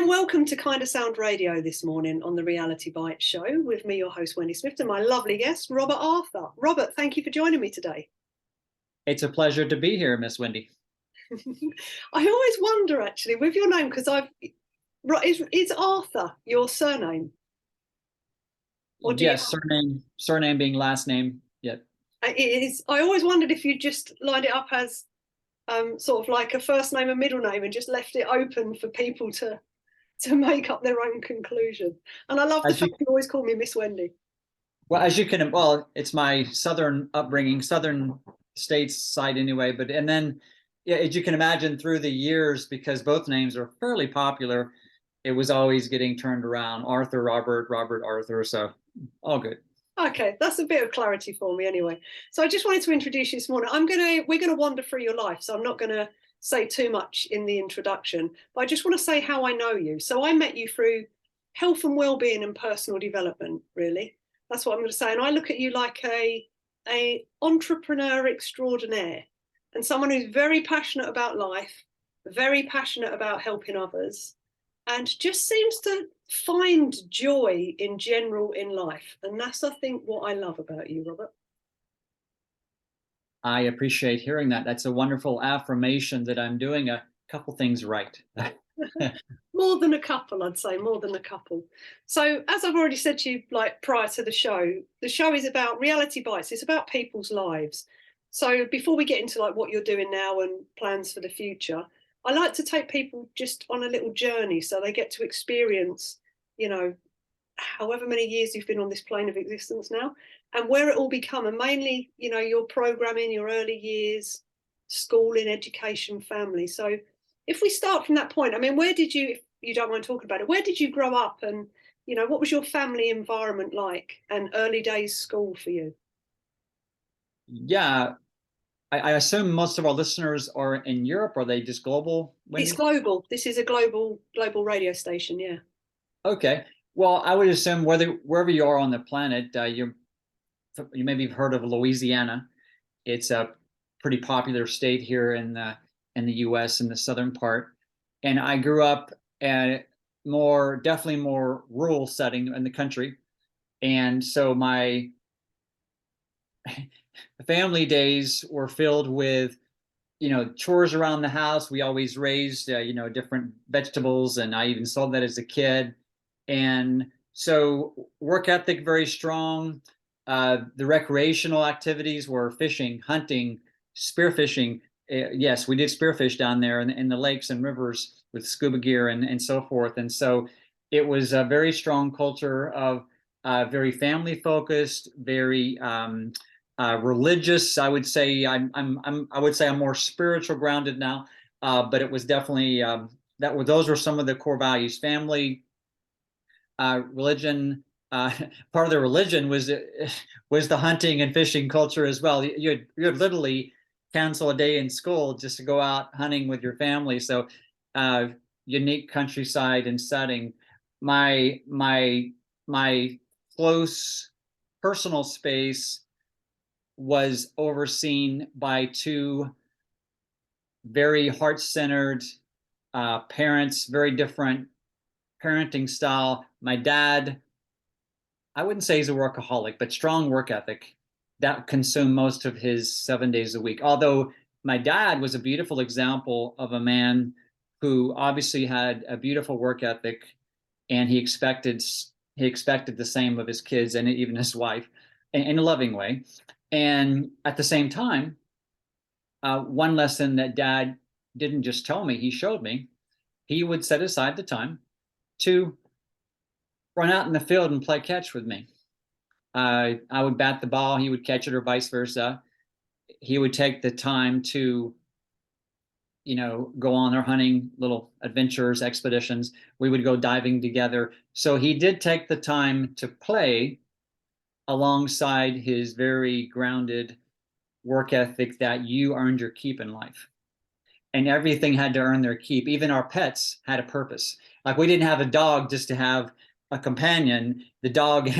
And welcome to Kind of Sound Radio this morning on the Reality Bites show with me, your host, Wendy Smith, and my lovely guest, Robert Arthur. Robert, thank you for joining me today. It's a pleasure to be here, Miss Wendy. I always wonder, actually, with your name, because is Arthur your surname? Or yes, surname being last name. Yeah. It is. I always wondered if you just lined it up as sort of like a first name and middle name and just left it open for people to make up their own conclusion. And I love the fact you always call me Miss Wendy. Well, it's my Southern upbringing, Southern states side anyway. But and then, yeah, as you can imagine, through the years, because both names are fairly popular, it was always getting turned around. Arthur, Robert, Arthur. So all good. Okay, that's a bit of clarity for me anyway. So I just wanted to introduce you this morning. We're gonna wander through your life, so I'm not gonna say too much in the introduction, but I just want to say how I know you. So I met you through health and well-being and personal development, really. That's what I'm going to say. And I look at you like a entrepreneur extraordinaire and someone who's very passionate about life, very passionate about helping others, and just seems to find joy in general in life. And that's, I think, what I love about you, Robert. I appreciate hearing that. That's a wonderful affirmation that I'm doing a couple things right. More than a couple, I'd say, more than a couple. So as I've already said to you, like prior to the show is about Reality Bites. It's about people's lives. So before we get into like what you're doing now and plans for the future, I like to take people just on a little journey so they get to experience, however many years you've been on this plane of existence now, and where it all become, and mainly, your programming, your early years, schooling, education, family. So if we start from that point, I mean, where did you, if you don't mind talking about it, where did you grow up, and, what was your family environment like, and early days school for you? Yeah, I assume most of our listeners are in Europe. Are they just global, Wendy? It's global. This is a global radio station, yeah. Okay. Well, I would assume wherever you are on the planet, you maybe have heard of Louisiana. It's a pretty popular state here in the U.S. in the southern part, and I grew up at definitely more rural setting in the country, and so my family days were filled with chores around the house. We always raised different vegetables, and I even saw that as a kid. And so work ethic very strong. The recreational activities were fishing, hunting, spearfishing. Yes, we did spearfish down there in the lakes and rivers with scuba gear and so forth. And so it was a very strong culture of very family focused, very religious. I would say I'm more spiritual grounded now, but it was definitely those were some of the core values. Family, religion. Part of the religion was the hunting and fishing culture as well. You'd literally cancel a day in school just to go out hunting with your family. So unique countryside and setting. My close personal space was overseen by two very heart-centered parents, very different parenting style. My dad, I wouldn't say he's a workaholic, but strong work ethic that consumed most of his 7 days a week. Although my dad was a beautiful example of a man who obviously had a beautiful work ethic, and he expected the same of his kids and even his wife in a loving way. And at the same time, one lesson that Dad didn't just tell me, he showed me, he would set aside the time to run out in the field and play catch with me. I would bat the ball, he would catch it, or vice versa. He would take the time to, go on our hunting little adventures, expeditions. We would go diving together. So he did take the time to play alongside his very grounded work ethic that you earned your keep in life. And everything had to earn their keep. Even our pets had a purpose. Like, we didn't have a dog just to have a companion. The dog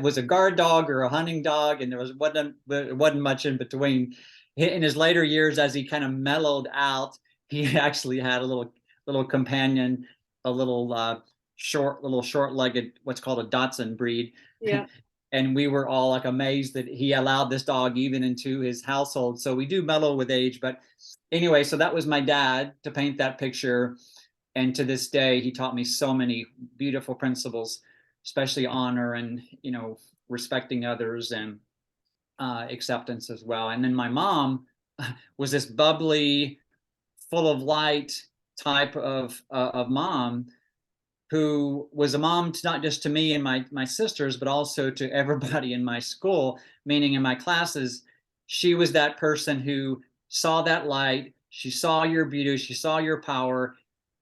was a guard dog or a hunting dog, and there wasn't much in between. In his later years, as he kind of mellowed out, he actually had a little companion a little short-legged, what's called a Dachshund breed. Yeah. And we were all like amazed that he allowed this dog even into his household. So we do mellow with age. But anyway, so that was my dad, to paint that picture. And to this day, he taught me so many beautiful principles, especially honor and, respecting others, and acceptance as well. And then my mom was this bubbly, full of light type of mom, who was a mom to, not just to me and my sisters, but also to everybody in my school, meaning in my classes. She was that person who saw that light. She saw your beauty. She saw your power.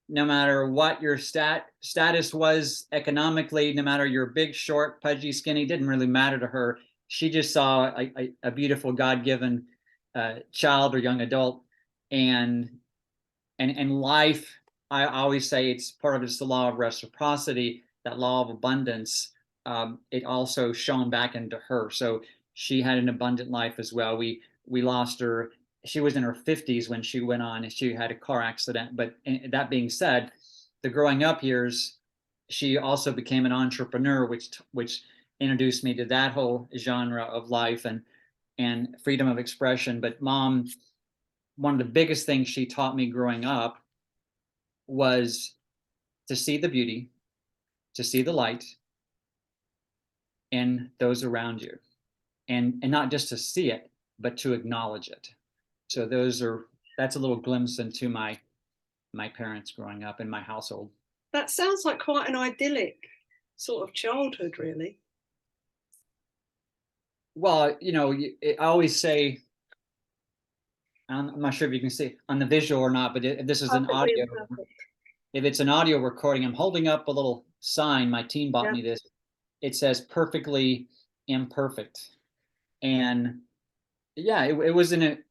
No matter what your status was economically, no matter you're big, short, pudgy, skinny, didn't really matter to her. She just saw a beautiful God-given child or young adult, and life. I always say it's part of it's the law of reciprocity, that law of abundance. It also shone back into her. So she had an abundant life as well. We lost her. She was in her 50s when she went on, and she had a car accident. But that being said, the growing up years, she also became an entrepreneur, which introduced me to that whole genre of life and freedom of expression. But mom, one of the biggest things she taught me growing up was to see the beauty, to see the light in those around you, and not just to see it, but to acknowledge it. So that's a little glimpse into my parents growing up in my household. That sounds like quite an idyllic sort of childhood, really. Well, I always say, I'm not sure if you can see on the visual or not, but if this is an Perfectly audio, imperfect. if it's an audio recording, I'm holding up a little sign. My team bought Yeah. me this. It says perfectly imperfect. And yeah, it was an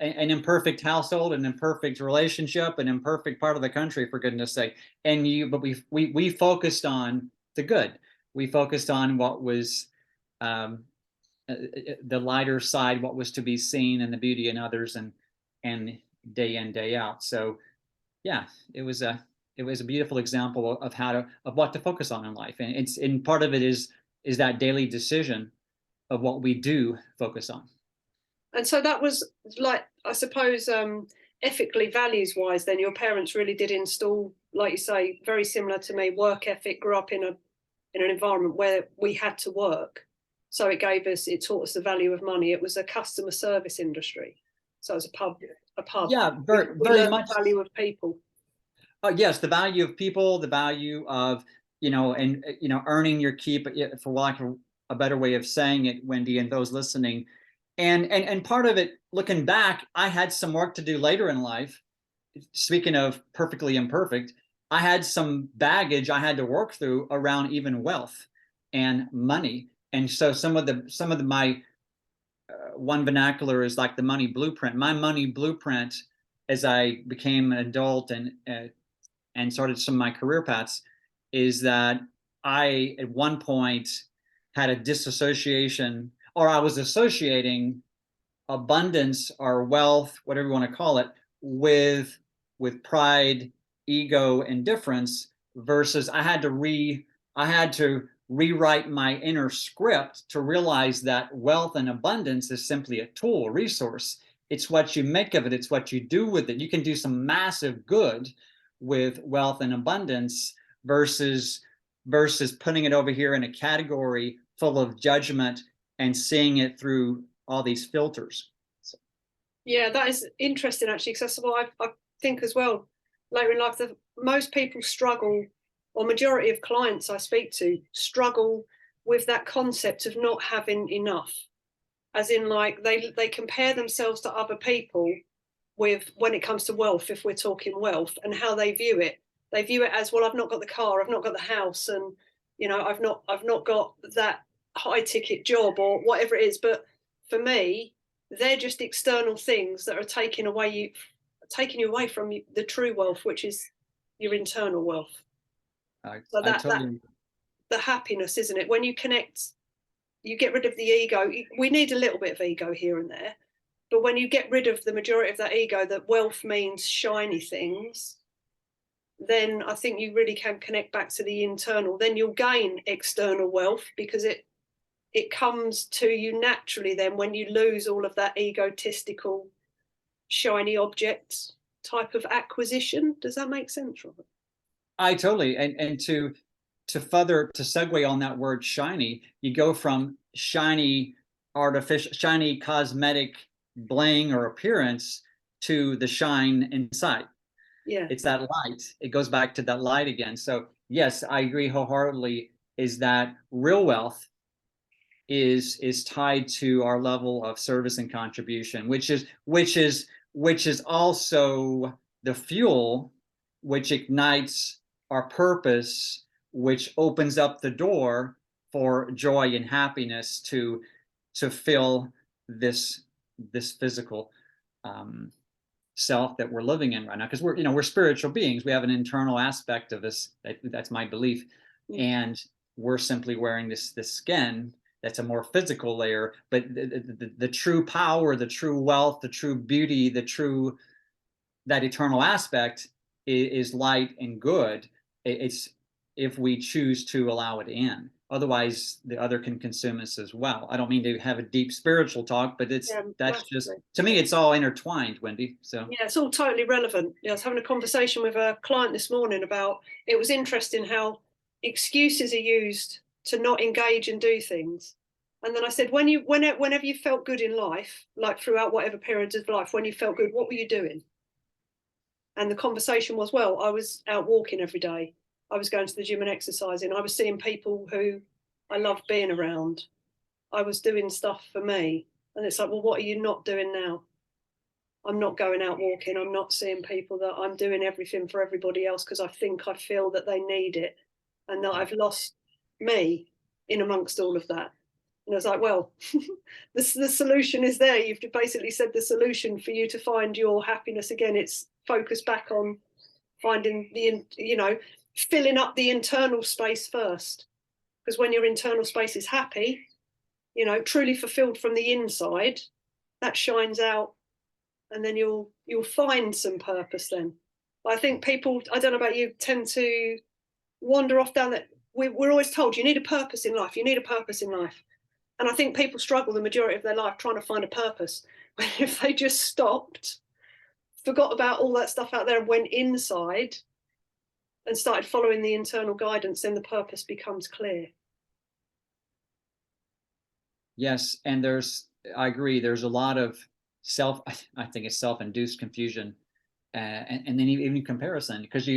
imperfect household, an imperfect relationship, an imperfect part of the country, for goodness sake. But we focused on the good. We focused on what was the lighter side, what was to be seen, and the beauty in others, and day in, day out. So yeah, it was a beautiful example of what to focus on in life. And part of it is that daily decision of what we do focus on. And so that was, like, I suppose, ethically, values wise, then your parents really did install, like you say, very similar to me, work ethic. Grew up in an environment where we had to work. So it taught us the value of money. It was a customer service industry. So it was a pub. Yeah, We very learned much. the value of people. Yes, the value of people, the value of, earning your keep, for lack of a better way of saying it, Wendy, and those listening. And part of it, looking back, I had some work to do later in life. Speaking of perfectly imperfect, I had some baggage I had to work through around even wealth and money. And so my one vernacular is like the money blueprint. My money blueprint, as I became an adult and started some of my career paths, is that I at one point had a disassociation, or I was associating abundance or wealth, whatever you want to call it, with pride, ego, and difference, versus I had to rewrite my inner script to realize that wealth and abundance is simply a tool, a resource. It's what you make of it. It's what you do with it. You can do some massive good with wealth and abundance versus putting it over here in a category full of judgment and seeing it through all these filters. So. Yeah, that is interesting, actually, because that's what I think as well. Later in life, most people struggle, or majority of clients I speak to struggle with that concept of not having enough. As in, like, they compare themselves to other people with, when it comes to wealth, if we're talking wealth, and how they view it. They view it as, well, I've not got the car, I've not got the house, and I've not got that high ticket job or whatever it is. But for me, they're just external things that are taking you away from the true wealth, which is your internal wealth. So the happiness, isn't it? When you connect, you get rid of the ego. We need a little bit of ego here and there, but when you get rid of the majority of that ego, that wealth means shiny things, then I think you really can connect back to the internal. Then you'll gain external wealth, because it comes to you naturally then when you lose all of that egotistical shiny objects type of acquisition. Does that make sense, Robert? I totally, and to further to segue on that word shiny, you go from shiny artificial, shiny cosmetic bling or appearance to the shine inside. Yeah. It's that light. It goes back to that light again. So yes, I agree wholeheartedly, is that real wealth is tied to our level of service and contribution, which is also the fuel which ignites our purpose, which opens up the door for joy and happiness to fill this physical self that we're living in right now, because we're spiritual beings. We have an internal aspect of this. That's my belief. And we're simply wearing this skin that's a more physical layer, but the true power, the true wealth, the true beauty, that eternal aspect is light and good. It's if we choose to allow it in. Otherwise, the other can consume us as well. I don't mean to have a deep spiritual talk, but that's massively. just, to me, it's all intertwined, Wendy. So yeah, it's all totally relevant. I was having a conversation with a client this morning about, it was interesting how excuses are used to not engage and do things. And then I said, whenever you felt good in life, like throughout whatever periods of life, when you felt good, what were you doing? And the conversation was, well, I was out walking every day. I was going to the gym and exercising. I was seeing people who I loved being around. I was doing stuff for me. And it's like, well, what are you not doing now? I'm not going out walking. I'm not seeing people. That I'm doing everything for everybody else because I feel that they need it, and that I've lost me in amongst all of that. And I was like, well, the solution is there. You've basically said the solution for you to find your happiness again. It's focused back on finding filling up the internal space first. Because when your internal space is happy, truly fulfilled from the inside, that shines out, and then you'll find some purpose then. But I think people, I don't know about you, tend to wander off down that. We're always told you need a purpose in life. You need a purpose in life. And I think people struggle the majority of their life trying to find a purpose. But if they just stopped, forgot about all that stuff out there and went inside and started following the internal guidance, then the purpose becomes clear. yes, and I agree, there's a lot of I think it's self-induced confusion, and then even comparison, because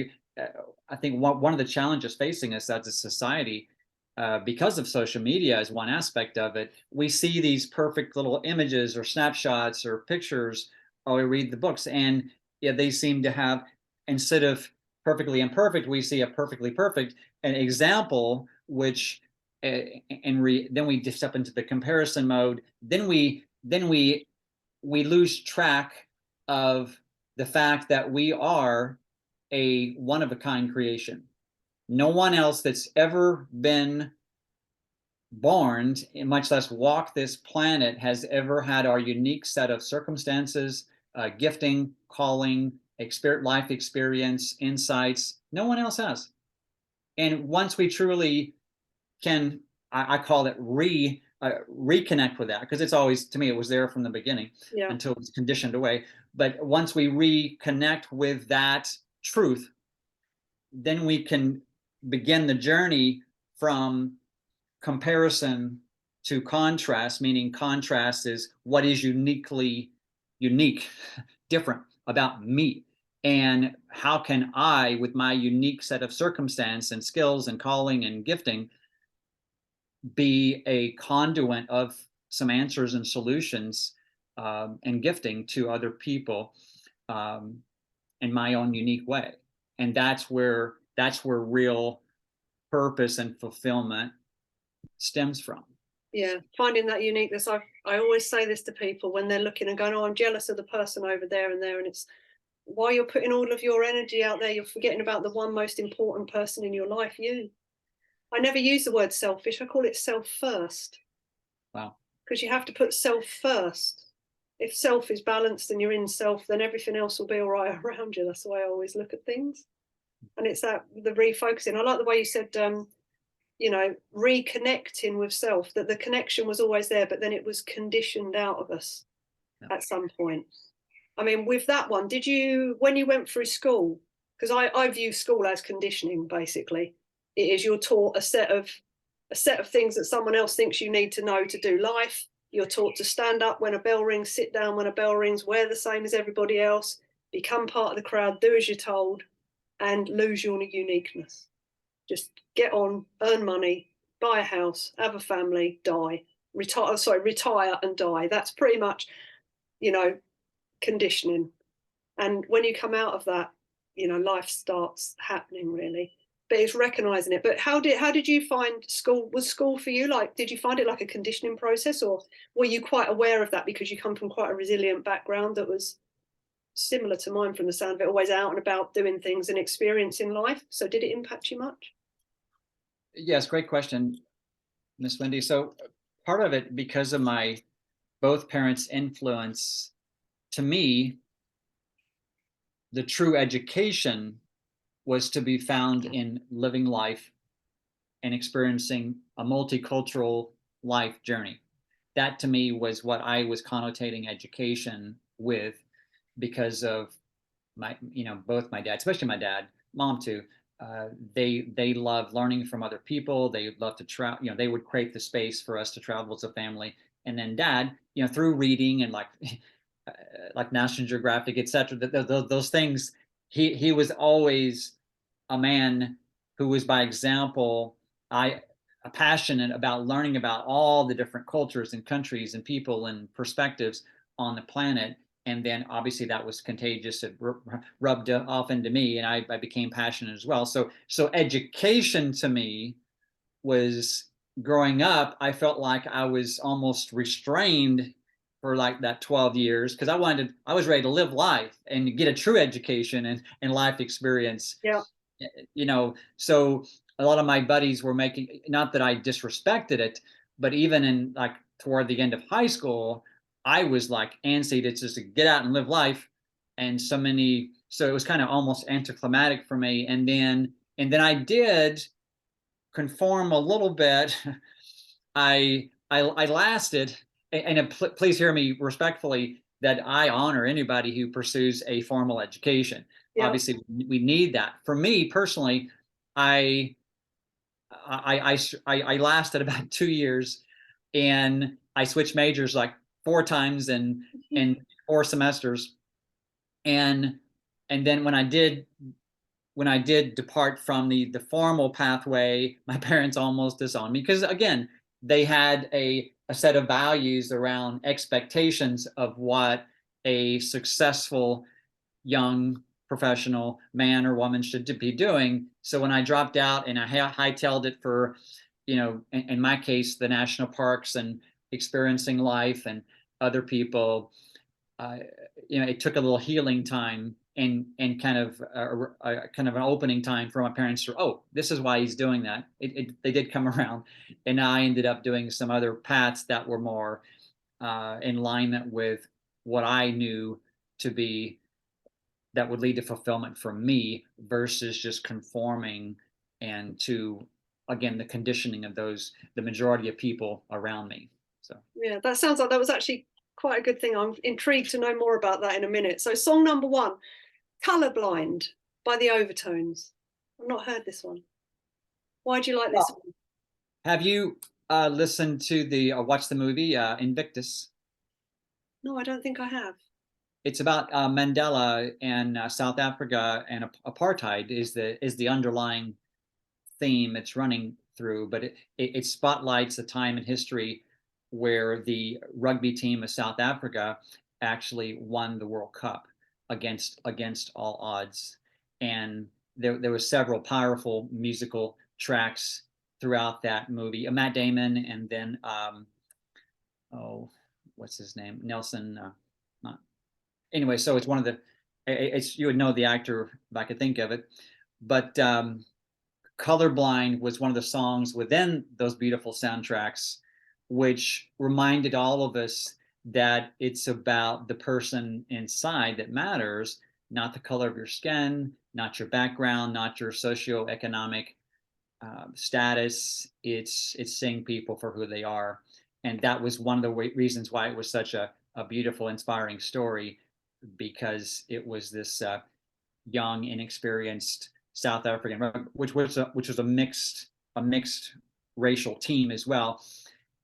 I think one of the challenges facing us as a society, because of social media is one aspect of it. We see these perfect little images or snapshots or pictures, or we read the books, and they seem to have, instead of perfectly imperfect, we see a perfectly perfect, an example, which then we step into the comparison mode. Then we lose track of the fact that we are a one-of-a-kind creation. No one else that's ever been born, much less walk this planet, has ever had our unique set of circumstances, gifting, calling, life experience, insights. No one else has. And once we truly can, I call it reconnect with that, because it's always, to me, it was there from the beginning until it was conditioned away. But once we reconnect with that truth, then we can begin the journey from comparison to contrast, meaning contrast is what is unique, different about me. And how can I, with my unique set of circumstance and skills and calling and gifting, be a conduit of some answers and solutions, and gifting to other people, in my own unique way. And that's where real purpose and fulfillment stems from. Yeah, finding that uniqueness. I always say this to people when they're looking and going, oh, I'm jealous of the person over there and there. And it's, while you're putting all of your energy out there, you're forgetting about the one most important person in your life, you. I never use the word selfish. I call it self first. Wow. Because you have to put self first. If self is balanced and you're in self, then everything else will be all right around you. That's the way I always look at things. And it's that the refocusing. I like the way you said, you know, reconnecting with self, that the connection was always there, but then it was conditioned out of us at some point. I mean, with that one, did you, when you went through school, because I view school as conditioning, basically. It is, you're taught a set of things that someone else thinks you need to know to do life. You're taught to stand up when a bell rings, sit down when a bell rings, wear the same as everybody else, become part of the crowd, do as you're told, and lose your uniqueness. Just get on, earn money, buy a house, have a family, die, retire and die. That's pretty much, you know, conditioning. And when you come out of that, you know, life starts happening really. But it's recognizing it. But how did you find school? Was school for you like, did you find it like a conditioning process, or were you quite aware of that because you come from quite a resilient background that was similar to mine from the sound of it, always out and about doing things and experiencing life? So did it impact you much? Yes, great question, Miss Wendy. So part of it, because of my both parents' influence, to me, the true education was to be found in living life and experiencing a multicultural life journey. That to me was what I was connotating education with, because of my, you know, both my dad, especially my dad, mom too. They love learning from other people. They love to travel. You know, they would create the space for us to travel as a family. And then dad, you know, through reading and like National Geographic, etc. Those things, he was always a man who was by example. I passionate about learning about all the different cultures and countries and people and perspectives on the planet. And then obviously that was contagious. It rubbed off into me, and I became passionate as well. So education to me was, growing up, I felt like I was almost restrained for like that 12 years, because I was ready to live life and get a true education and life experience. Yeah. You know, so a lot of my buddies were making, not that I disrespected it, but even in like toward the end of high school, I was like antsy to just get out and live life. And so it was kind of almost anticlimactic for me. And then I did conform a little bit. I lasted, and please hear me respectfully, that I honor anybody who pursues a formal education. Yeah. Obviously, we need that. For me personally, I I lasted about 2 years, and I switched majors like 4 times in 4 semesters, and then when I did depart from the formal pathway, my parents almost disowned me, because again, they had a set of values around expectations of what a successful young professional man or woman should be doing. So when I dropped out and I hightailed it for, you know, in my case, the national parks and experiencing life and other people, uh, you know, it took a little healing time and kind of kind of an opening time for my parents to, oh, this is why he's doing that. They did come around, and I ended up doing some other paths that were more in alignment with what I knew to be, that would lead to fulfillment for me, versus just conforming and to, again, the conditioning of the majority of people around me. So Yeah, that sounds like that was actually quite a good thing. I'm intrigued to know more about that in a minute. So song number one, Colorblind by the Overtones. I've not heard this one. Why do you like this one? have you listened to the watched the movie Invictus? No, I don't think I have. It's about Mandela and South Africa, and apartheid is the underlying theme it's running through. But it spotlights a time in history where the rugby team of South Africa actually won the World Cup against all odds. And there were several powerful musical tracks throughout that movie. Matt Damon, and then oh, what's his name? Nelson. Not anyway. So it's one of the. It's, you would know the actor if I could think of it, but Colorblind was one of the songs within those beautiful soundtracks, which reminded all of us that it's about the person inside that matters, not the color of your skin, not your background, not your socioeconomic status. It's seeing people for who they are, and that was one of the reasons why it was such a beautiful, inspiring story, because it was this young, inexperienced South African, which was a mixed racial team as well,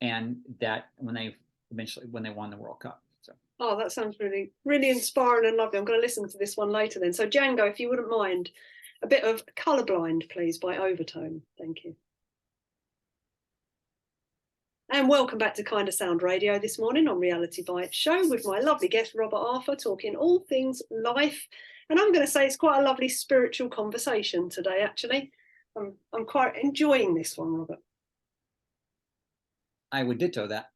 and that when they won the World Cup. So. Oh, that sounds really, really inspiring and lovely. I'm going to listen to this one later then. So Django, if you wouldn't mind, a bit of Colourblind, please, by Overtone. Thank you. And welcome back to KINDASOUND Radio this morning on Reality Bites Show with my lovely guest, Robert Arthur, talking all things life. And I'm going to say it's quite a lovely spiritual conversation today, actually. I'm quite enjoying this one, Robert. I would ditto that.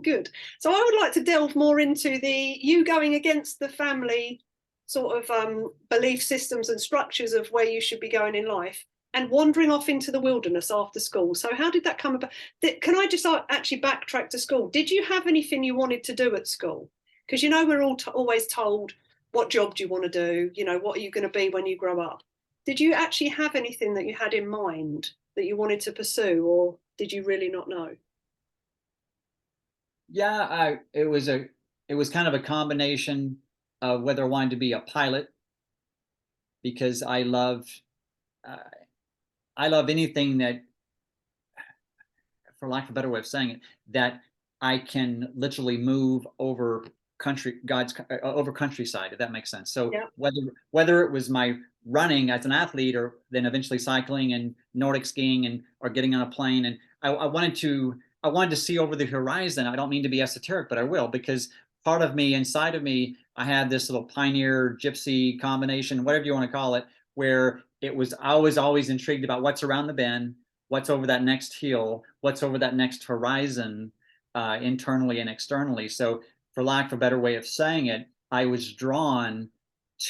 Good. So I would like to delve more into you going against the family sort of belief systems and structures of where you should be going in life and wandering off into the wilderness after school. So how did that come about? Can I just actually backtrack to school? Did you have anything you wanted to do at school? Because, you know, we're all always told, what job do you want to do? You know, what are you going to be when you grow up? Did you actually have anything that you had in mind that you wanted to pursue, or did you really not know? Yeah, it was kind of a combination of whether I wanted to be a pilot, because I love anything that, for lack of a better way of saying it, that I can literally move over countryside, if that makes sense. So Yeah. whether it was my running as an athlete, or then eventually cycling and Nordic skiing, and or getting on a plane, and I wanted to see over the horizon. I don't mean to be esoteric, but I will, because part of me, inside of me, I had this little pioneer gypsy combination, whatever you want to call it, where I was always intrigued about what's around the bend, what's over that next hill, what's over that next horizon, internally and externally. So, for lack of a better way of saying it, I was drawn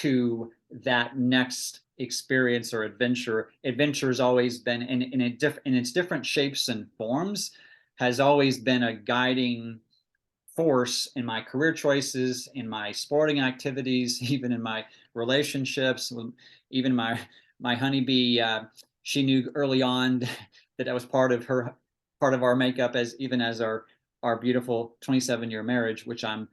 to that next experience or adventure. Adventure has always been, in its different shapes and forms, has always been a guiding force in my career choices, in my sporting activities, even in my relationships. Even my honeybee, she knew early on that I was part of our makeup, as our beautiful 27-year marriage, which I'm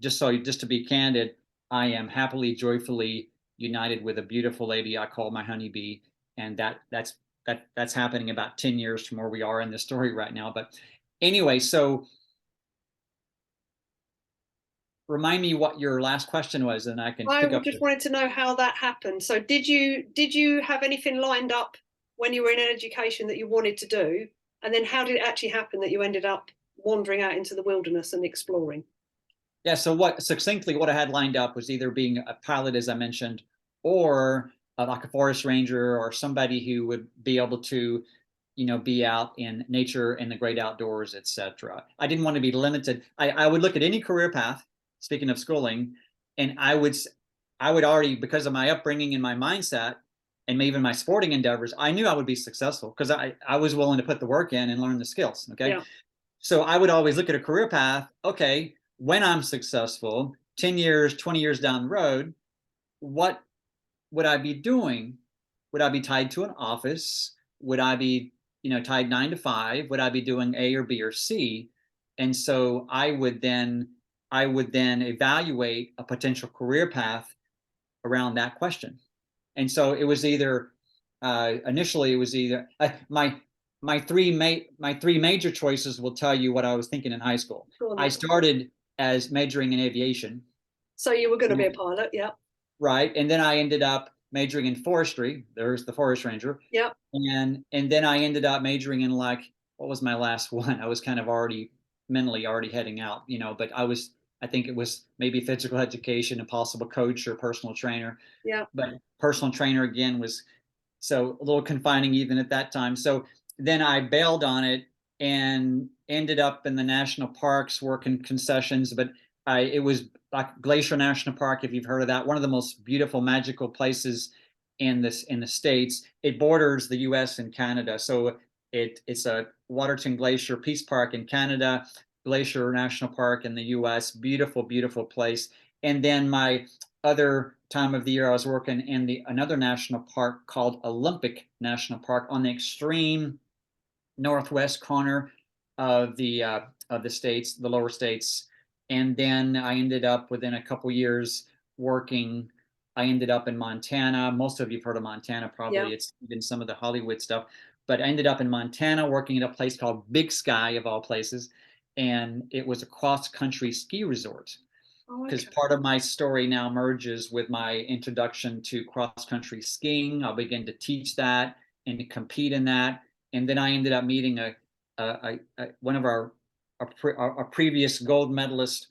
just to be candid, I am happily, joyfully united with a beautiful lady I call my honeybee, and that's happening about 10 years from where we are in the story right now. But anyway, so remind me what your last question was, and I can pick up. Just wanted to know how that happened. So did you have anything lined up when you were in education that you wanted to do? And then how did it actually happen that you ended up wandering out into the wilderness and exploring? Yeah, so succinctly what I had lined up was either being a pilot, as I mentioned, or like a forest ranger, or somebody who would be able to, be out in nature and the great outdoors, etc. I didn't want to be limited. I would look at any career path, speaking of schooling, and I would already, because of my upbringing and my mindset and even my sporting endeavors, I knew I would be successful because I was willing to put the work in and learn the skills. Okay. Yeah. So I would always look at a career path. Okay, when I'm successful, 10 years, 20 years down the road, what would I be doing? Would I be tied to an office? Would I be, tied 9 to 5? Would I be doing A or B or C? And so I would then evaluate a potential career path around that question. And so it was either initially it was either my three major choices will tell you what I was thinking in high school. I started as majoring in aviation. So you were going to be a pilot, yeah. Right. And then I ended up majoring in forestry. There's the forest ranger. Yeah. And then I ended up majoring in, like, what was my last one? I was kind of mentally already heading out, but I think it was maybe physical education, a possible coach or personal trainer. Yeah. But personal trainer again was so a little confining even at that time. So then I bailed on it and ended up in the national parks working concessions. But it was like Glacier National Park, if you've heard of that, one of the most beautiful, magical places in the States. It borders the US and Canada. So it's a Waterton Glacier Peace Park in Canada, Glacier National Park in the US. Beautiful, beautiful place. And then my other time of the year, I was working in another national park called Olympic National Park on the extreme northwest corner of the states, the lower states. And then I ended up within a couple years working. I ended up in Montana. Most of you've heard of Montana, Yeah. probably. It's been some of the Hollywood stuff. But I ended up in Montana working at a place called Big Sky, of all places. And it was a cross-country ski resort. Oh, Because okay. part of my story now merges with my introduction to cross-country skiing. I'll begin to teach that and to compete in that. And then I ended up meeting one of our previous gold medalist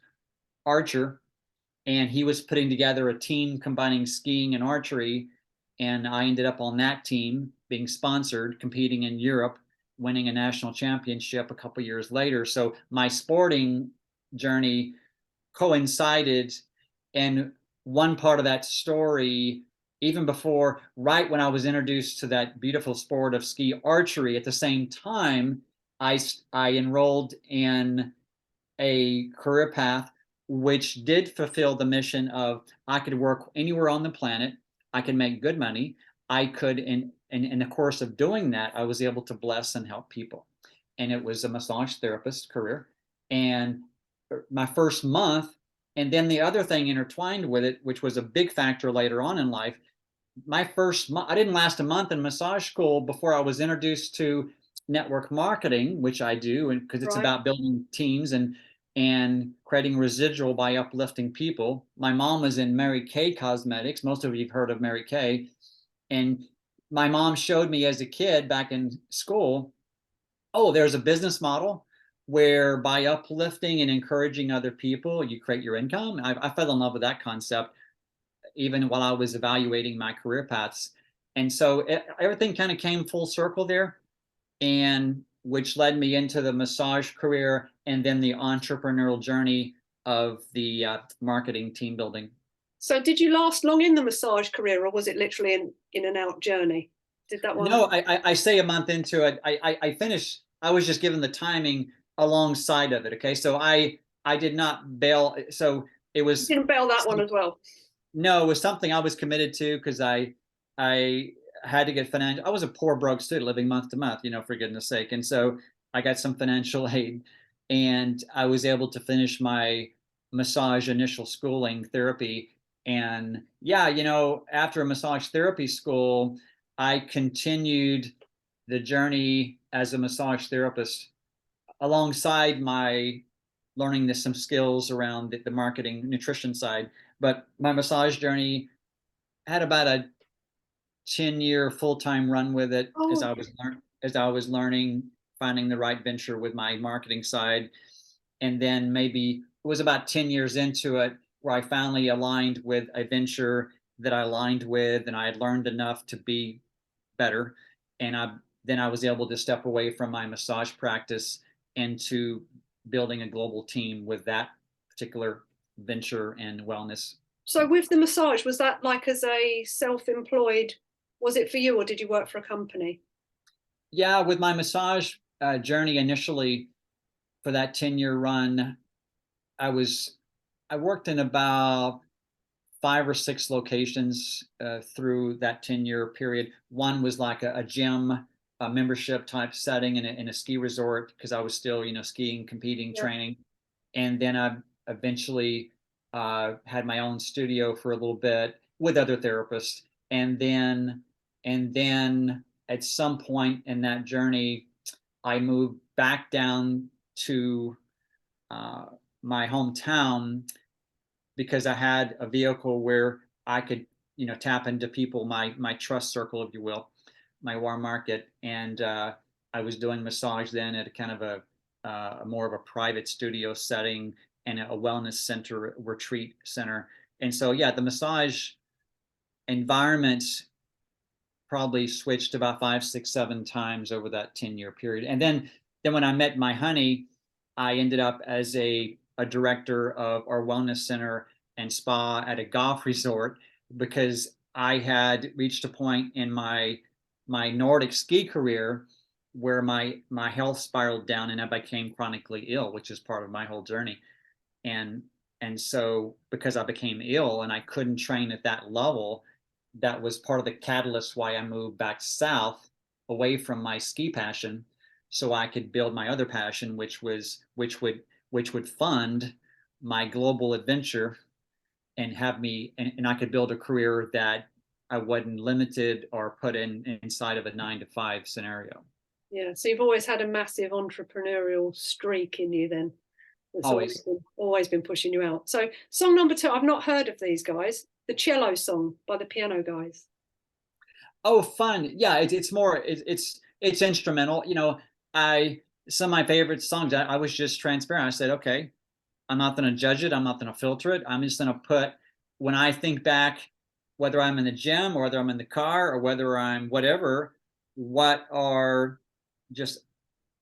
archer, and he was putting together a team combining skiing and archery, and I ended up on that team being sponsored, competing in Europe, winning a national championship a couple years later. So my sporting journey coincided, and one part of that story, even before, right when I was introduced to that beautiful sport of ski archery, at the same time I enrolled in a career path which did fulfill the mission of I could work anywhere on the planet, I could make good money, I could in the course of doing that, I was able to bless and help people. And it was a massage therapist career. And my first month, and then the other thing intertwined with it, which was a big factor later on in life, my first month, I didn't last a month in massage school before I was introduced to network marketing, which I do, and because it's Right. about building teams and creating residual by uplifting people. My mom was in Mary Kay Cosmetics. Most of you've heard of Mary Kay. And my mom showed me as a kid back in school, oh, there's a business model where by uplifting and encouraging other people, you create your income. I fell in love with that concept even while I was evaluating my career paths. And so everything kind of came full circle there, and which led me into the massage career and then the entrepreneurial journey of the marketing team building. So did you last long in the massage career, or was it literally an in and out journey? Did that one? No, I say a month into it. I finished. I was just given the timing alongside of it. Okay, so I did not bail. So it You was didn't bail that one as well. no, it was something I was committed to because I had to get financial. I was a poor broke student living month to month, for goodness sake. And so I got some financial aid, and I was able to finish my massage initial schooling therapy. And yeah, after a massage therapy school, I continued the journey as a massage therapist alongside my learning some skills around the marketing nutrition side. But my massage journey had about a 10-year full-time run with it Oh, as I was learning, finding the right venture with my marketing side. And then maybe it was about 10 years into it where I finally aligned with a venture that I aligned with, and I had learned enough to be better. And then I was able to step away from my massage practice into building a global team with that particular venture and wellness. so with the massage, was that like as a self-employed? Was it for you, or did you work for a company? Yeah, with my massage journey initially for that 10-year run, I was I worked in about 5 or 6 locations through that 10-year period. One was like a gym, a membership type setting in a ski resort because I was still, skiing, competing, Yeah. training. And then I eventually had my own studio for a little bit with other therapists. And then at some point in that journey, I moved back down to uh, my hometown because I had a vehicle where I could, tap into people, my trust circle, if you will, my warm market, and I was doing massage then at a kind of a more of a private studio setting and a wellness center, retreat center, and so yeah, the massage environment probably switched about 5, 6, 7 times over that 10-year period. And then when I met my honey, I ended up as a director of our wellness center and spa at a golf resort because I had reached a point in my Nordic ski career where my health spiraled down and I became chronically ill, which is part of my whole journey. And And so because I became ill and I couldn't train at that level, that was part of the catalyst why I moved back south away from my ski passion so I could build my other passion, which would fund my global adventure and have me and I could build a career that I wasn't limited or put inside of a 9 to 5 scenario. Yeah. So you've always had a massive entrepreneurial streak in you then. That's Always. always been pushing you out. So song number 2, I've not heard of these guys. The Cello Song by the Piano Guys. Oh, fun. Yeah, it's more it's instrumental. I some of my favorite songs, I was just transparent. I said, okay, I'm not going to judge it. I'm not going to filter it. I'm just going to put, when I think back, whether I'm in the gym or whether I'm in the car or whether I'm whatever, what are just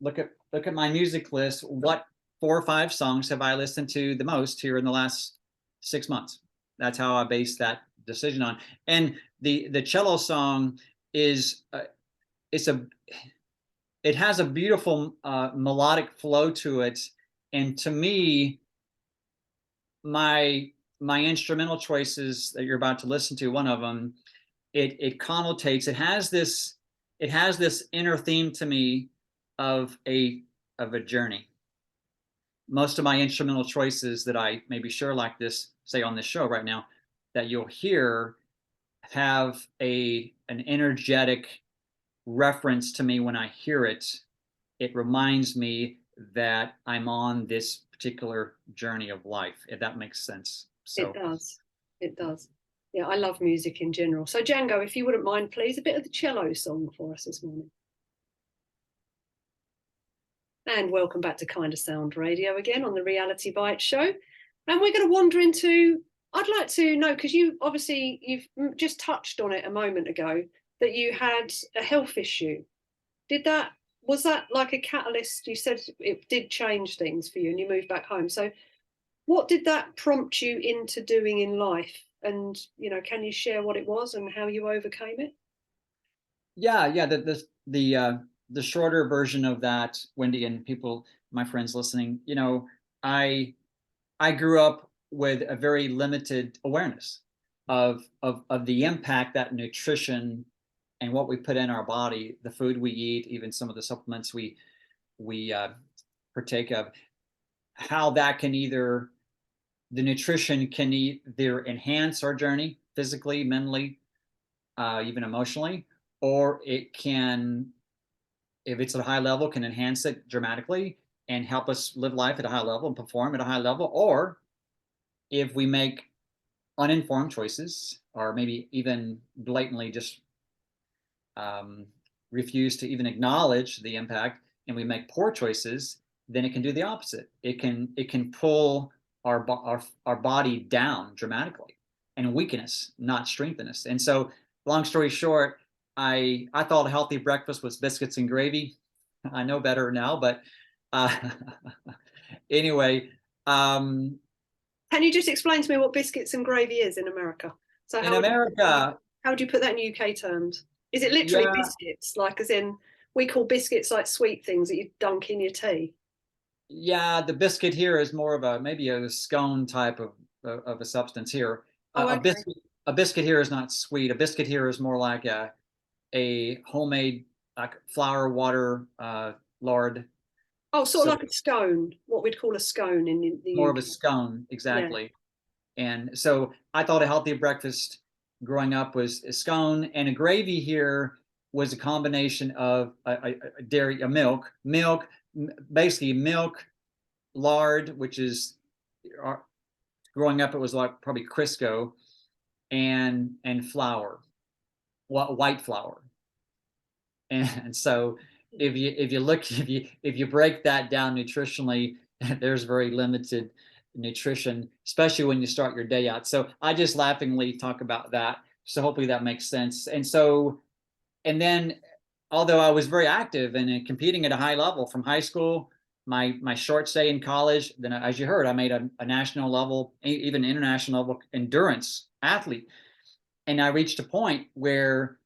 look at my music list. What 4 or 5 songs have I listened to the most here in the last 6 months? That's how I base that decision on. And the cello song is it's a it has a beautiful melodic flow to it, and to me, my instrumental choices that you're about to listen to, one of them, it connotates, it has this inner theme to me of a journey. Most of my instrumental choices that I maybe share like this, say on this show right now, that you'll hear have an energetic reference to me when I hear it. It reminds me that I'm on this particular journey of life, if that makes sense. It So, does. It does. Yeah, I love music in general. So Django, if you wouldn't mind, please, a bit of the Cello Song for us this morning. And welcome back to Kind of Sound Radio again on the Reality Bite Show. And we're going to wander into, I'd like to know, because you've just touched on it a moment ago, that you had a health issue. Was that like a catalyst? You said it did change things for you and you moved back home. So what did that prompt you into doing in life? And, can you share what it was and how you overcame it? yeah, the shorter version of that, Wendy, and people, my friends listening, I I grew up with a very limited awareness of the impact that nutrition and what we put in our body, the food we eat, even some of the supplements we partake of, how that can the nutrition can either enhance our journey physically, mentally, even emotionally, or it can, if it's at a high level, can enhance it dramatically and help us live life at a high level and perform at a high level. Or if we make uninformed choices, or maybe even blatantly just refuse to even acknowledge the impact, and we make poor choices, then it can do the opposite. It can pull our body down dramatically and weaken us, not strengthen us. And so, long story short, I thought a healthy breakfast was biscuits and gravy. I know better now, but uh, anyway, um, Can you just explain to me what biscuits and gravy is in America? So in America, how would you put that in UK terms? Is it literally yeah, biscuits, like as in we call biscuits like sweet things that you dunk in your tea? yeah, the biscuit here is more of maybe a scone type of a substance here. Oh, A okay. biscuit here is not sweet. A biscuit here is more like a homemade, like flour, water, lard. Oh, sort So of like a scone, what we'd call a scone in the more of UK. a scone, Yeah. exactly. And so I thought a healthy breakfast growing up was a scone, and a gravy here was a combination of a dairy, milk, basically milk, lard, which is, growing up it was like probably Crisco, and flour, white flour. And so if you break that down nutritionally, there's very limited nutrition, especially when you start your day out. So I just laughingly talk about that. So hopefully that makes sense. And then, although I was very active and competing at a high level from high school, my short stay in college, then as you heard, I made a national level, even international level endurance athlete. And I reached a point where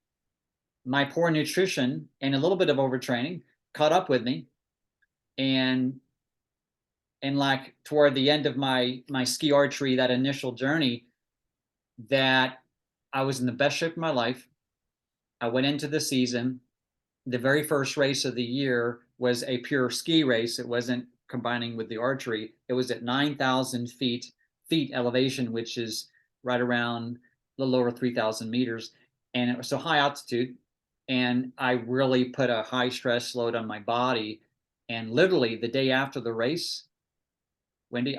my poor nutrition and a little bit of overtraining caught up with me, and and like toward the end of my ski archery, that initial journey, that I was in the best shape of my life. I went into the season. The very first race of the year was a pure ski race. It wasn't combining with the archery. It was at 9,000 feet elevation, which is right around a little over 3,000 meters. And it was so high altitude. And I really put a high stress load on my body. And literally the day after the race, Wendy,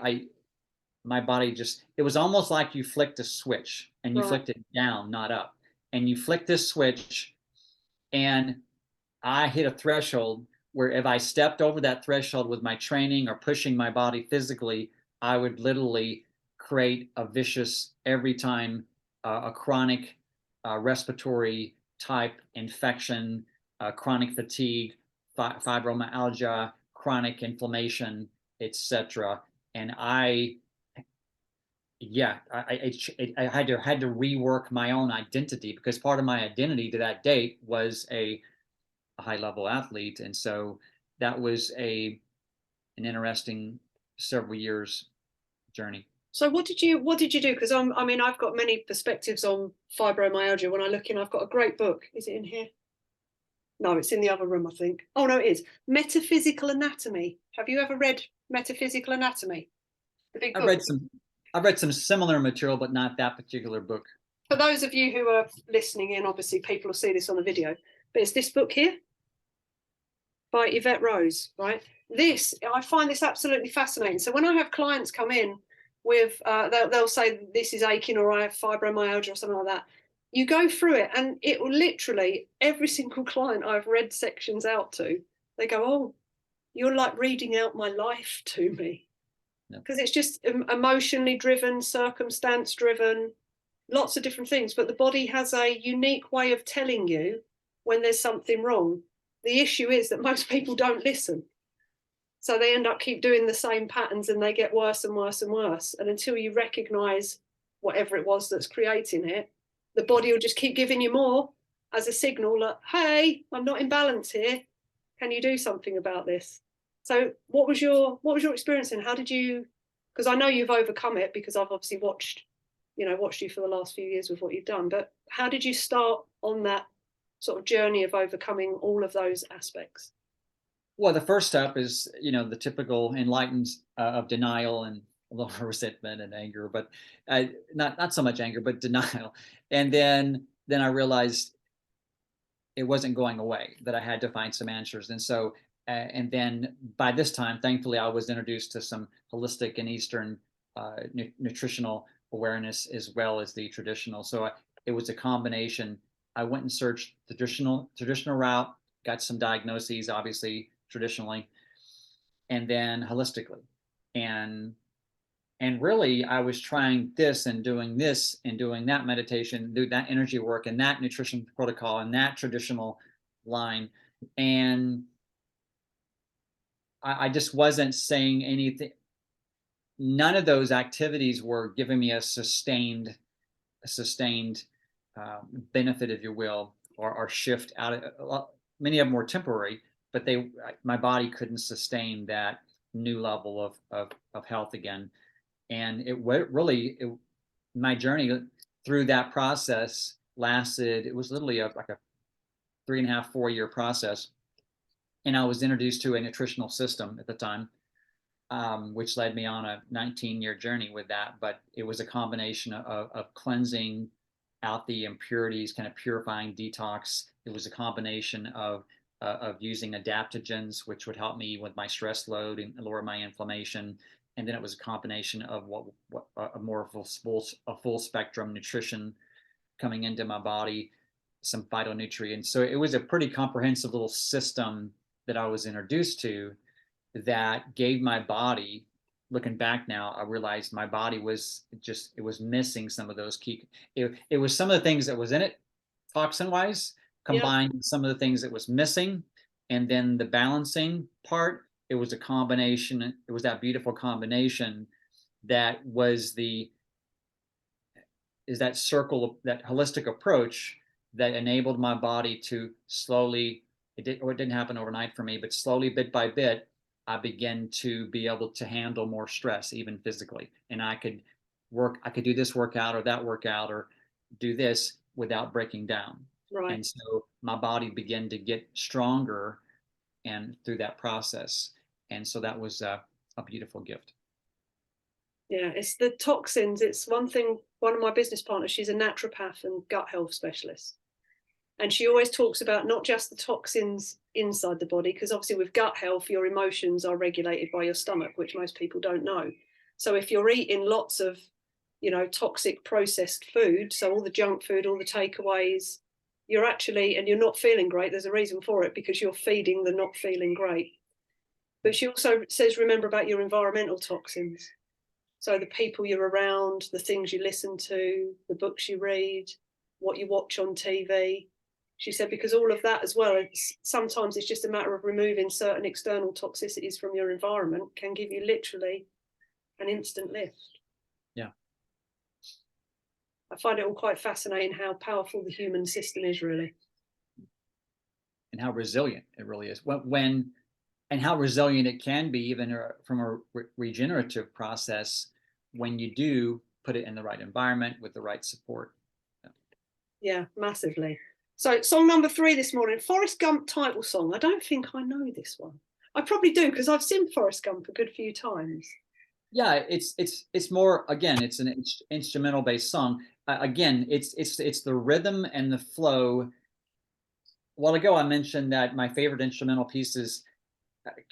my body just, it was almost like you flicked a switch, and you Right. flicked it down, not up. And you flicked this switch, and I hit a threshold where if I stepped over that threshold with my training or pushing my body physically, I would literally create a vicious, every time, a chronic respiratory type infection, chronic fatigue, fibromyalgia, chronic inflammation, etc. And yeah, I had to rework my own identity, because part of my identity to that date was a high level athlete. And so that was an interesting several years journey. So what did you do? Because I mean, I've got many perspectives on fibromyalgia. When I look in, I've got a great book. Is it in here? No, it's in the other room, I think. Oh no, it is. Metaphysical Anatomy. Have you ever read Metaphysical Anatomy? The big I've book. read some I've read some similar material, but not that particular book. For those of you who are listening in, obviously people will see this on the video, but it's this book here by Yvette Rose, right? I find this absolutely fascinating. So when I have clients come in with, they'll say this is aching, or I have fibromyalgia or something like that. You go through it, and it will literally, every single client I've read sections out to, they go, "Oh, you're like reading out my life to me," No. because it's just emotionally driven, circumstance driven, lots of different things. But the body has a unique way of telling you when there's something wrong. The issue is that most people don't listen. So they end up keep doing the same patterns, and they get worse and worse and worse. And until you recognize whatever it was that's creating it, the body will just keep giving you more as a signal that, hey, I'm not in balance here. Can you do something about this? So what was your experience, and how did you, because I know you've overcome it, because I've obviously watched you for the last few years with what you've done, but how did you start on that sort of journey of overcoming all of those aspects? Well, the first step is, the typical enlightened of denial and a little resentment and anger, but not so much anger, but denial. And then I realized it wasn't going away, that I had to find some answers. And so, and then by this time, thankfully, I was introduced to some holistic and Eastern nutritional awareness, as well as the traditional. So it was a combination. I went and searched the traditional route, got some diagnoses, obviously traditionally, and then holistically. And really, I was trying this and doing that meditation, do that energy work and that nutrition protocol and that traditional line. And I just wasn't saying anything. None of those activities were giving me a sustained benefit, if you will, or shift out of. Many of them were temporary, but my body couldn't sustain that new level of health again. And my journey through that process lasted. It was literally like a 3.5, 4 year process. And I was introduced to a nutritional system at the time, which led me on a 19-year journey with that. But it was a combination of cleansing out the impurities, kind of purifying detox. It was a combination of using adaptogens, which would help me with my stress load and lower my inflammation. And then it was a combination of what a more full spectrum nutrition coming into my body, some phytonutrients. So it was a pretty comprehensive little system that I was introduced to, that gave my body. Looking back now, I realized my body was missing some of those key. It was some of the things that was in it, toxin wise, Yeah. combined with some of the things that was missing, and then the balancing part. It was a combination. It was that beautiful combination that is that circle, that holistic approach that enabled my body to slowly. It didn't happen overnight for me, but slowly, bit by bit, I began to be able to handle more stress, even physically. And I could do this workout or that workout or do this without breaking down. Right. And so my body began to get stronger and through that process. And so that was a beautiful gift. Yeah, it's the toxins. It's one thing. One of my business partners, she's a naturopath and gut health specialist. And she always talks about not just the toxins inside the body, because obviously with gut health, your emotions are regulated by your stomach, which most people don't know. So if you're eating lots of, toxic processed food, so all the junk food, all the takeaways, and you're not feeling great, there's a reason for it, because you're feeding the not feeling great. But she also says, remember about your environmental toxins. So the people you're around, the things you listen to, the books you read, what you watch on TV. She said, because all of that as well, sometimes it's just a matter of removing certain external toxicities from your environment can give you literally an instant lift. Yeah. I find it all quite fascinating how powerful the human system is, really. And how resilient it really is. And how resilient it can be, even from a regenerative process, when you do put it in the right environment with the right support. Yeah, massively. So song number 3 this morning, Forrest Gump title song. I don't think I know this one. I probably do, because I've seen Forrest Gump a good few times. Yeah, it's more, again, it's an instrumental based song. Again, it's the rhythm and the flow. A while ago, I mentioned that my favorite instrumental pieces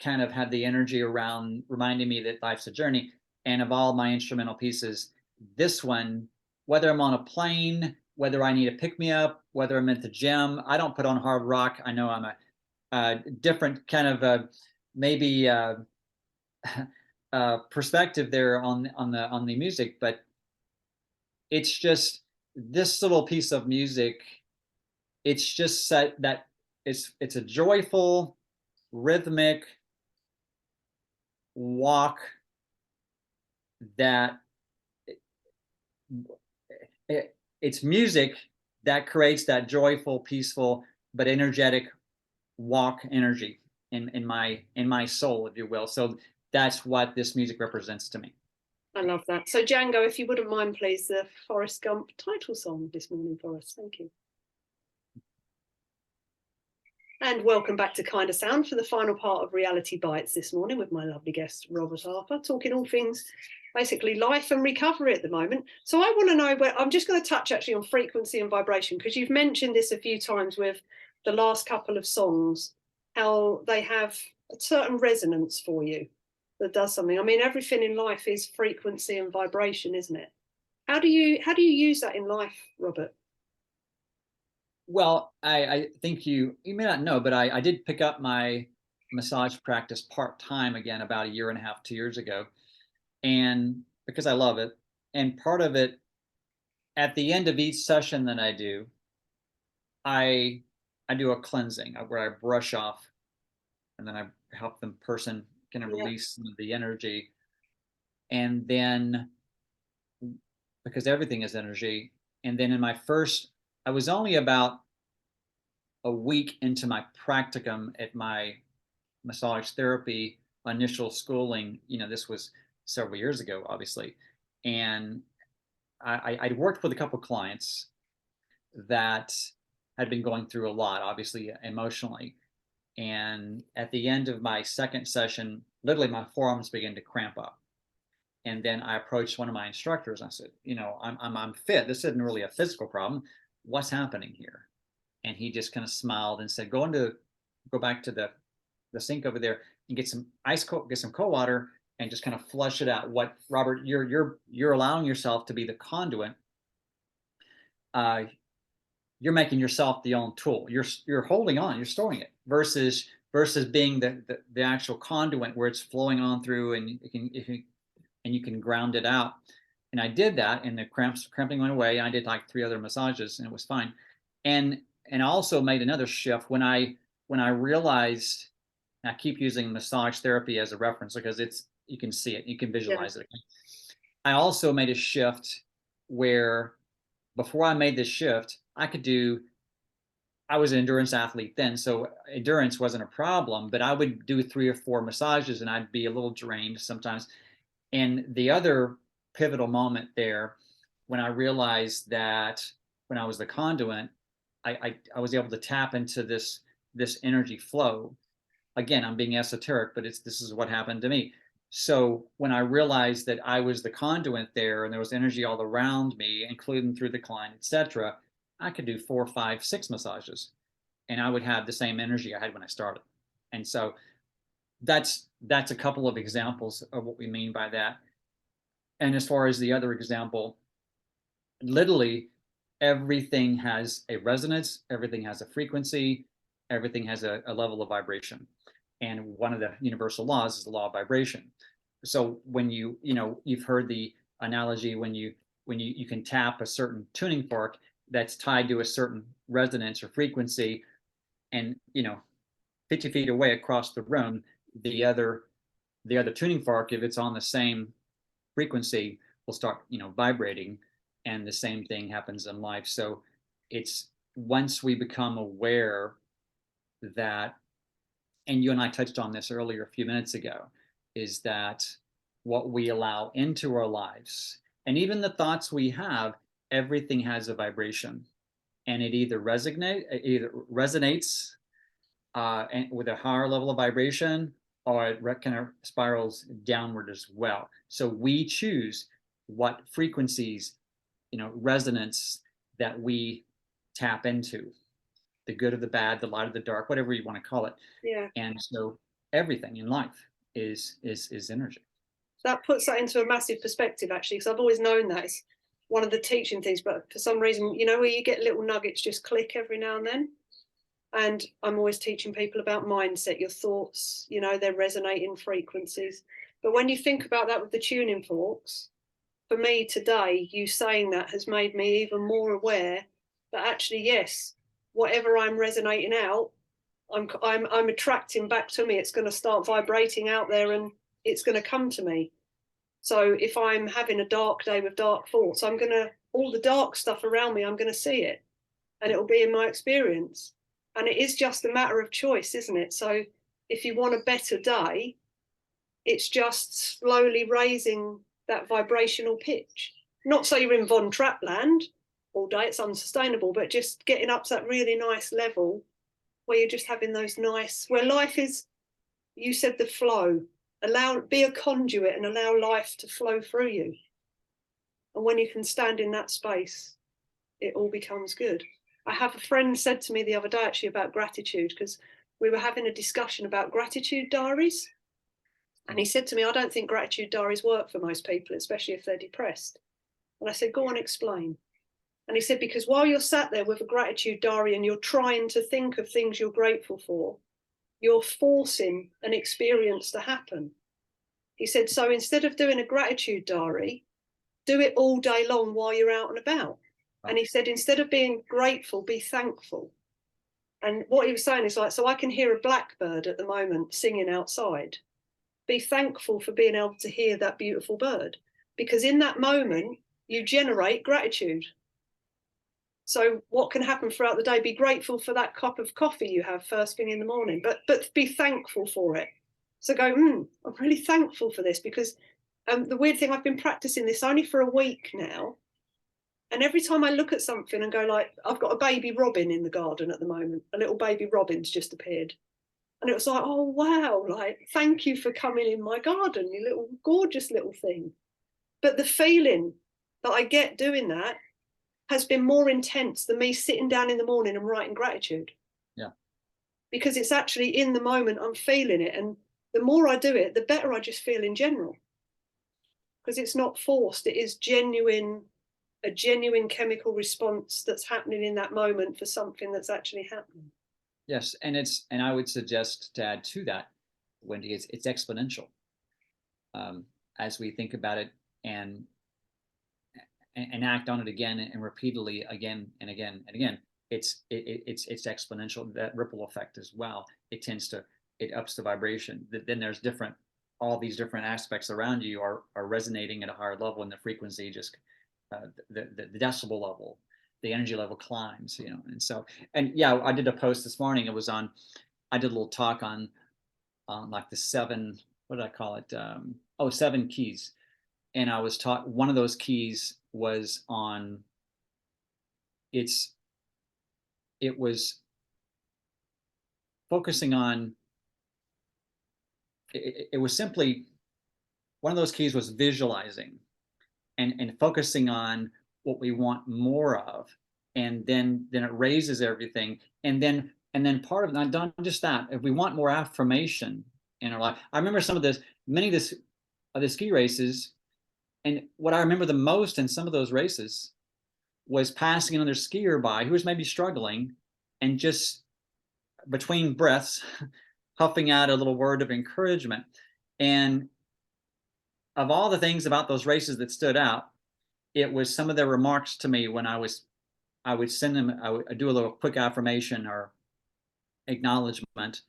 kind of had the energy around reminding me that life's a journey. And of all my instrumental pieces, this one, whether I'm on a plane, whether I need a pick me up, whether I'm at the gym, I don't put on hard rock. I know I'm a different kind of maybe perspective there on the music, but it's just this little piece of music. It's just set that it's a joyful, rhythmic walk that it's music that creates that joyful, peaceful, but energetic walk energy in my soul, if you will. So that's what this music represents to me. I love that. So Django, if you wouldn't mind, please, the Forrest Gump title song this morning for us. Thank you. And welcome back to KINDASOUND for the final part of Reality Bites this morning with my lovely guest, Robert Harper, talking all things basically life and recovery at the moment. So I want to know I'm just going to touch actually on frequency and vibration, because you've mentioned this a few times with the last couple of songs, how they have a certain resonance for you that does something. I mean, everything in life is frequency and vibration, isn't it? How do you use that in life, Robert? Well, I think you may not know, but I did pick up my massage practice part-time again about a year and a half, 2 years ago. And because I love it. And part of it, at the end of each session that I do, I do a cleansing where I brush off, and then I help the person kind of release some of the energy. And then, because everything is energy, and then I was only about a week into my practicum at my massage therapy initial schooling. This was several years ago, obviously. And I'd worked with a couple of clients that had been going through a lot, obviously emotionally. And at the end of my second session, literally my forearms began to cramp up. And then I approached one of my instructors and I said, I'm fit. This isn't really a physical problem. What's happening here? And he just kind of smiled and said, go back to the sink over there and get some get some cold water and just kind of flush it out. What, Robert, you're allowing yourself to be the conduit. You're making yourself the own tool. You're holding on, you're storing it versus being the actual conduit where it's flowing on through and you can ground it out. And I did that, and the cramping went away. I did like 3 other massages, and it was fine. And I also made another shift when I realized. I keep using massage therapy as a reference because you can see it, you can visualize it. I also made a shift where before I made this shift, I could do I was an endurance athlete then, so endurance wasn't a problem, but I would do 3 or 4 massages and I'd be a little drained sometimes. And the other pivotal moment there, when I realized that when I was the conduit, I was able to tap into this energy flow. Again, I'm being esoteric, but this is what happened to me. So when I realized that I was the conduit there and there was energy all around me, including through the client, etc., I could do 4, 5, 6 massages and I would have the same energy I had when I started. And so that's a couple of examples of what we mean by that. And as far as the other example, literally everything has a resonance, everything has a frequency, everything has a level of vibration. And one of the universal laws is the law of vibration. So when you've heard the analogy when you can tap a certain tuning fork that's tied to a certain resonance or frequency, and 50 feet away across the room, the other tuning fork, if it's on the same frequency, will start vibrating, and the same thing happens in life. So it's once we become aware that, and you and I touched on this earlier a few minutes ago, is that what we allow into our lives, and even the thoughts we have, everything has a vibration, and it either resonates and with a higher level of vibration, or it kind of spirals downward as well. So we choose what frequencies, resonance that we tap into, the good or the bad, the light or the dark, whatever you want to call it. Yeah. And so everything in life is energy. That puts that into a massive perspective, actually, because I've always known that it's one of the teaching things, but for some reason, where you get little nuggets just click every now and then. And I'm always teaching people about mindset, your thoughts, they're resonating frequencies. But when you think about that with the tuning forks, for me today, you saying that has made me even more aware that actually, yes, whatever I'm resonating out, I'm attracting back to me. It's going to start vibrating out there and it's going to come to me. So if I'm having a dark day with dark thoughts, all the dark stuff around me, I'm going to see it and it'll be in my experience. And it is just a matter of choice, isn't it? So if you want a better day, it's just slowly raising that vibrational pitch. Not so you're in Von Trapp land all day, it's unsustainable, but just getting up to that really nice level where you're just having those nice, where life is, you said the flow, be a conduit and allow life to flow through you. And when you can stand in that space, it all becomes good. I have a friend said to me the other day actually about gratitude, because we were having a discussion about gratitude diaries. And he said to me, I don't think gratitude diaries work for most people, especially if they're depressed. And I said, go on, explain. And he said, because while you're sat there with a gratitude diary and you're trying to think of things you're grateful for, you're forcing an experience to happen. He said, so instead of doing a gratitude diary, do it all day long while you're out and about. And he said, instead of being grateful, be thankful. And what he was saying is like, so I can hear a blackbird at the moment singing outside. Be thankful for being able to hear that beautiful bird, because in that moment, you generate gratitude. So what can happen throughout the day? Be grateful for that cup of coffee you have first thing in the morning, but be thankful for it. So go, I'm really thankful for this, because the weird thing, I've been practicing this only for a week now. And every time I look at something and go like, I've got a baby robin in the garden at the moment, a little baby robin's just appeared. And it was like, oh, wow, like, thank you for coming in my garden, you little gorgeous little thing. But the feeling that I get doing that has been more intense than me sitting down in the morning and writing gratitude. Yeah. Because it's actually in the moment, I'm feeling it. And the more I do it, the better I just feel in general. Because it's not forced, it is a genuine chemical response that's happening in that moment for something that's actually happening. Yes, and I would suggest to add to that, Wendy, it's exponential. As we think about it and act on it again and repeatedly again and again and again, it's exponential. That ripple effect as well. It ups the vibration. Then there's all these different aspects around you are resonating at a higher level, and the frequency just the decibel level the energy level climbs, you know. And so, and yeah, I did a post this morning. It was on, I did a little talk on like the seven, what did I call it? Oh, 7 keys. And I was taught, one of those keys was on, it was focusing on, it was simply, one of those keys was visualizing and focusing on what we want more of. And then it raises everything. And then part of it, not just that, if we want more affirmation in our life. I remember some of this, many of the ski races, and what I remember the most in some of those races was passing another skier by who was maybe struggling, and just between breaths, huffing out a little word of encouragement. And of all the things about those races that stood out, it was some of their remarks to me when I would send them, I would do a little quick affirmation or acknowledgement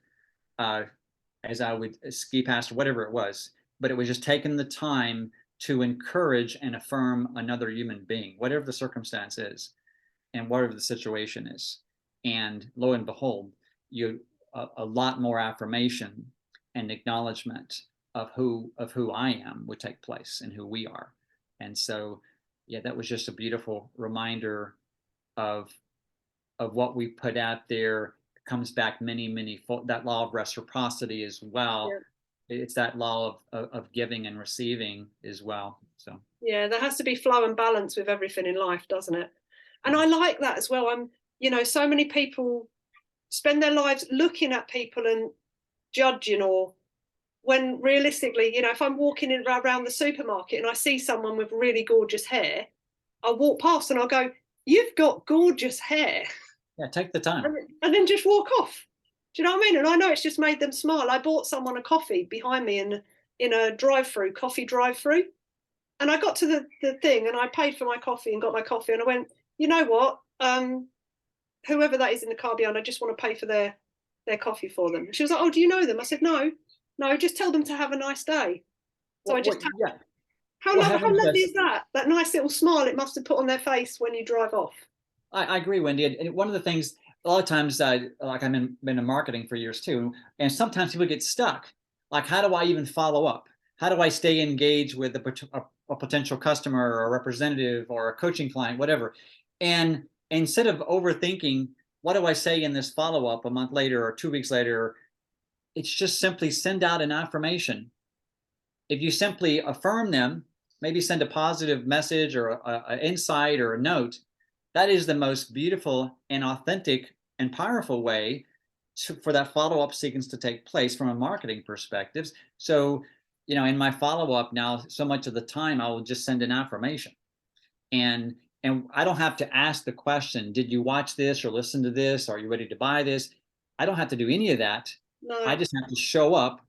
as I would ski past or whatever it was. But it was just taking the time to encourage and affirm another human being, whatever the circumstance is and whatever the situation is. And lo and behold, a lot more affirmation and acknowledgement of who I am would take place and who we are. And so, yeah, that was just a beautiful reminder of what we put out there comes back many that law of reciprocity as well. Yeah. It's that law of giving and receiving as well. So yeah, there has to be flow and balance with everything in life, doesn't it? And I like that as well. So many people spend their lives looking at people and judging, or when realistically, if I'm walking around the supermarket and I see someone with really gorgeous hair, I'll walk past and I'll go, "You've got gorgeous hair." Yeah, take the time. And then just walk off. Do you know what I mean? And I know it's just made them smile. I bought someone a coffee behind me in a coffee drive-through. And I got to the thing and I paid for my coffee and got my coffee. And I went, "You know what? Whoever that is in the car behind, I just want to pay for their coffee for them." And she was like, "Oh, do you know them?" I said, No, just tell them to have a nice day. So I just yeah. How lovely is that? That nice little smile it must have put on their face when you drive off. I agree, Wendy. And one of the things, a lot of times, like I've been in marketing for years too, and sometimes people get stuck. Like, how do I even follow up? How do I stay engaged with a potential customer or a representative or a coaching client, whatever? And instead of overthinking, what do I say in this follow up a month later or 2 weeks later? It's just simply send out an affirmation. If you simply affirm them, maybe send a positive message or an insight or a note, that is the most beautiful and authentic and powerful way for that follow-up sequence to take place from a marketing perspective. So, in my follow-up now, so much of the time I will just send an affirmation. And I don't have to ask the question, did you watch this or listen to this? Are you ready to buy this? I don't have to do any of that. No. I just have to show up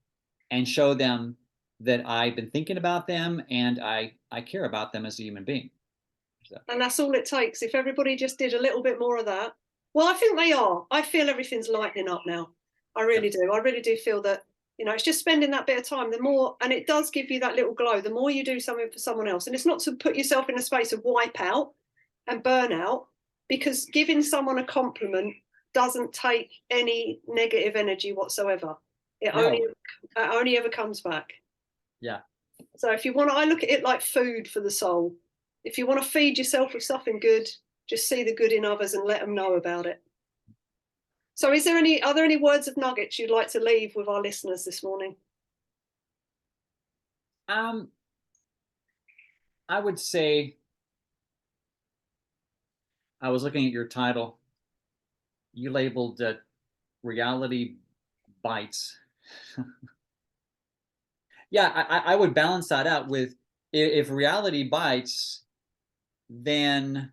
and show them that I've been thinking about them and I care about them as a human being. So. And that's all it takes. If everybody just did a little bit more of that. Well, I think they are. I feel everything's lightening up now. I really do. I really do feel that, it's just spending that bit of time. The more, and it does give you that little glow, the more you do something for someone else. And it's not to put yourself in a space of wipe out and burn out, because giving someone a compliment doesn't take any negative energy whatsoever. It only ever comes back. Yeah. So if you want to, I look at it like food for the soul. If you want to feed yourself with something good, just see the good in others and let them know about it. So are there any words of nuggets you'd like to leave with our listeners this morning? I would say, I was looking at your title. You labeled reality bites. Yeah, I would balance that out with, if reality bites, then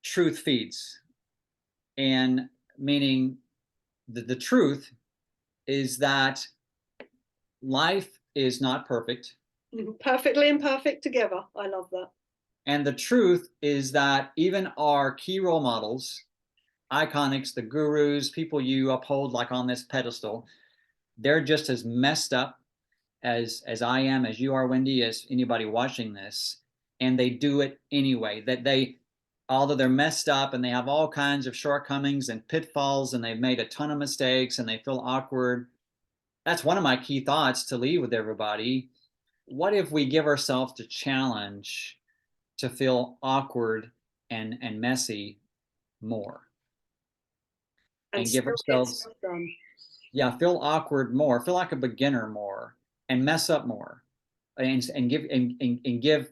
truth feeds. And meaning the truth is that life is not perfect. Perfectly imperfect together. I love that. And the truth is that even our key role models, iconics, the gurus, people you uphold like on this pedestal, they're just as messed up as I am, as you are, Wendy, as anybody watching this, and they do it anyway. That although they're messed up and they have all kinds of shortcomings and pitfalls and they've made a ton of mistakes and they feel awkward. That's one of my key thoughts to leave with everybody. What if we give ourselves the challenge to feel awkward and messy more, and give still get ourselves, stuff done. yeah, feel awkward more, feel like a beginner more, and mess up more, and give.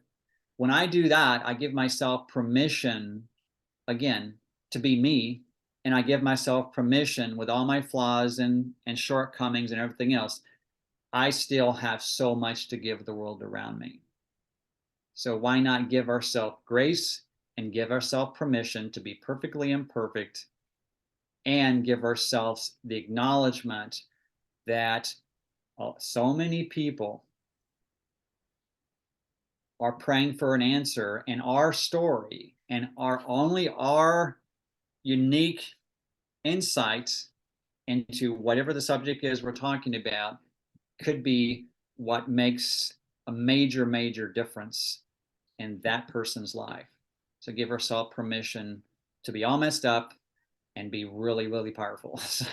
When I do that, I give myself permission again to be me, and I give myself permission with all my flaws and shortcomings and everything else. I still have so much to give the world around me. So why not give ourselves grace and give ourselves permission to be perfectly imperfect, and give ourselves the acknowledgement that so many people are praying for an answer, and our story and our unique insights into whatever the subject is we're talking about could be what makes a major difference in that person's life. So give ourselves permission to be all messed up and be really powerful. So.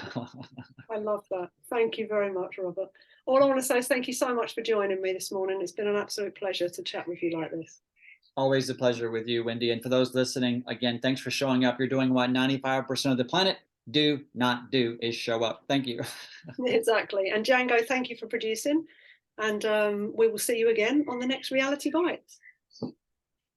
I love that. Thank you very much, Robert. All I want to say is thank you so much for joining me this morning. It's been an absolute pleasure to chat with you like this. Always a pleasure with you, Wendy. And for those listening, again, thanks for showing up. You're doing what 95% of the planet do not do, is show up. Thank you. Exactly. And Django, thank you for producing. And we will see you again on the next Reality Bites.